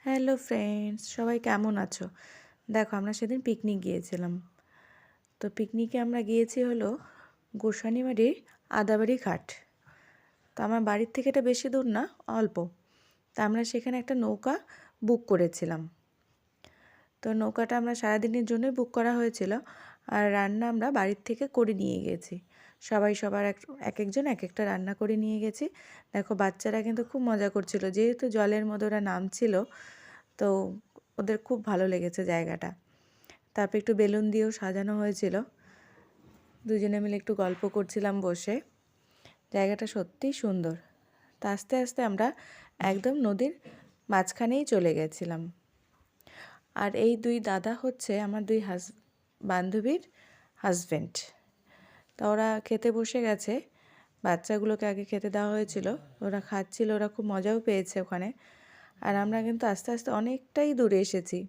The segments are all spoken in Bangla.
হ্যালো ফ্রেন্ডস, সবাই কেমন আছো? দেখো, আমরা সেদিন পিকনিক গিয়েছিলাম। তো পিকনিকে আমরা গিয়েছি হলো গোসানিবাড়ির আদাবাড়ি ঘাট। তো আমার বাড়ির থেকে এটা বেশি দূর না, অল্প। তা আমরা সেখানে একটা নৌকা বুক করেছিলাম। তো নৌকাটা আমরা সারাদিনের জন্যই বুক করা হয়েছিল। আর রান্না আমরা বাড়ির থেকে করে নিয়ে গেছি। সবাই সবার এক একজন এক একটা রান্না করে নিয়ে গেছি। দেখো, বাচ্চারা কিন্তু খুব মজা করছিল, যেহেতু জলের মধ্যে ওরা নামছিল। তো ওদের খুব ভালো লেগেছে জায়গাটা। তারপর একটু বেলুন দিয়েও সাজানো হয়েছিল। দুজনে মিলে একটু গল্প করছিলাম বসে। জায়গাটা সত্যিই সুন্দর। তা আস্তে আস্তে আমরা একদম নদীর মাঝখানেই চলে গেছিলাম। আর এই দুই দাদা হচ্ছে আমার দুই বান্ধবীর হাজব্যান্ড। তা ওরা খেতে বসে গেছে। বাচ্চাগুলোকে আগে খেতে দেওয়া হয়েছিল, ওরা খাচ্ছিল, ওরা খুব মজাও পেয়েছে ওখানে। আর আমরা কিন্তু আস্তে আস্তে অনেকটাই দূরে এসেছি,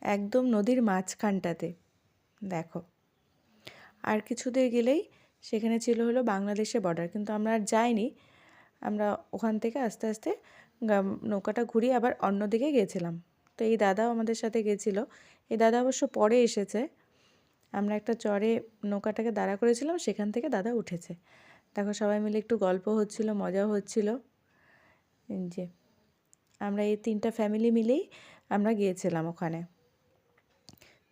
একদম নদীর মাঝখানটাতে। দেখো, আর কিছু দূর গেলেই সেখানে ছিল হলো বাংলাদেশের বর্ডার, কিন্তু আমরা আর যাইনি। আমরা ওখান থেকে আস্তে আস্তে নৌকাটা ঘুরিয়ে আবার অন্যদিকে গেছিলাম। তো এই দাদাও আমাদের সাথে গেছিলো। এই দাদা অবশ্য পরে এসেছে। আমরা একটা চরে নৌকাটাকে দাঁড়া করেছিলাম, সেখান থেকে দাদা উঠেছে। দেখো, সবাই মিলে একটু গল্প হচ্ছিল, মজাও হচ্ছিল। যে আমরা এই 3টা ফ্যামিলি মিলেই আমরা গিয়েছিলাম ওখানে।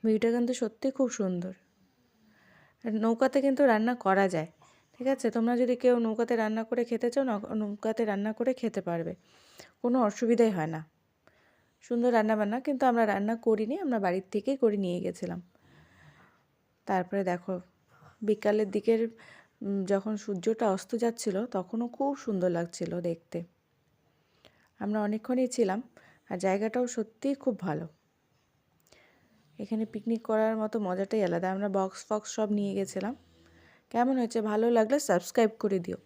ভিউটা কিন্তু সত্যি খুব সুন্দর। আর নৌকাতে কিন্তু রান্না করা যায়, ঠিক আছে? তোমরা যদি কেউ নৌকাতে রান্না করে খেতে চাও, নৌকাতে রান্না করে খেতে পারবে, কোনো অসুবিধাই হয় না। সুন্দর রান্নাবান্না, কিন্তু আমরা রান্না করিনি, আমরা বাড়ির থেকেই করে নিয়ে গেছিলাম। তারপরে দেখো, বিকালের দিকের যখন সূর্যটা অস্ত যাচ্ছিল, তখনও খুব সুন্দর লাগছিল দেখতে। আমরা অনেকক্ষণই ছিলাম, আর জায়গাটাও সত্যিই খুব ভালো। এখানে পিকনিক করার মতো মজাটাই আলাদা। আমরা বক্স ফক্স সব নিয়ে গেছিলাম। কেমন হয়েছে? ভালো লাগলে সাবস্ক্রাইব করে দিও।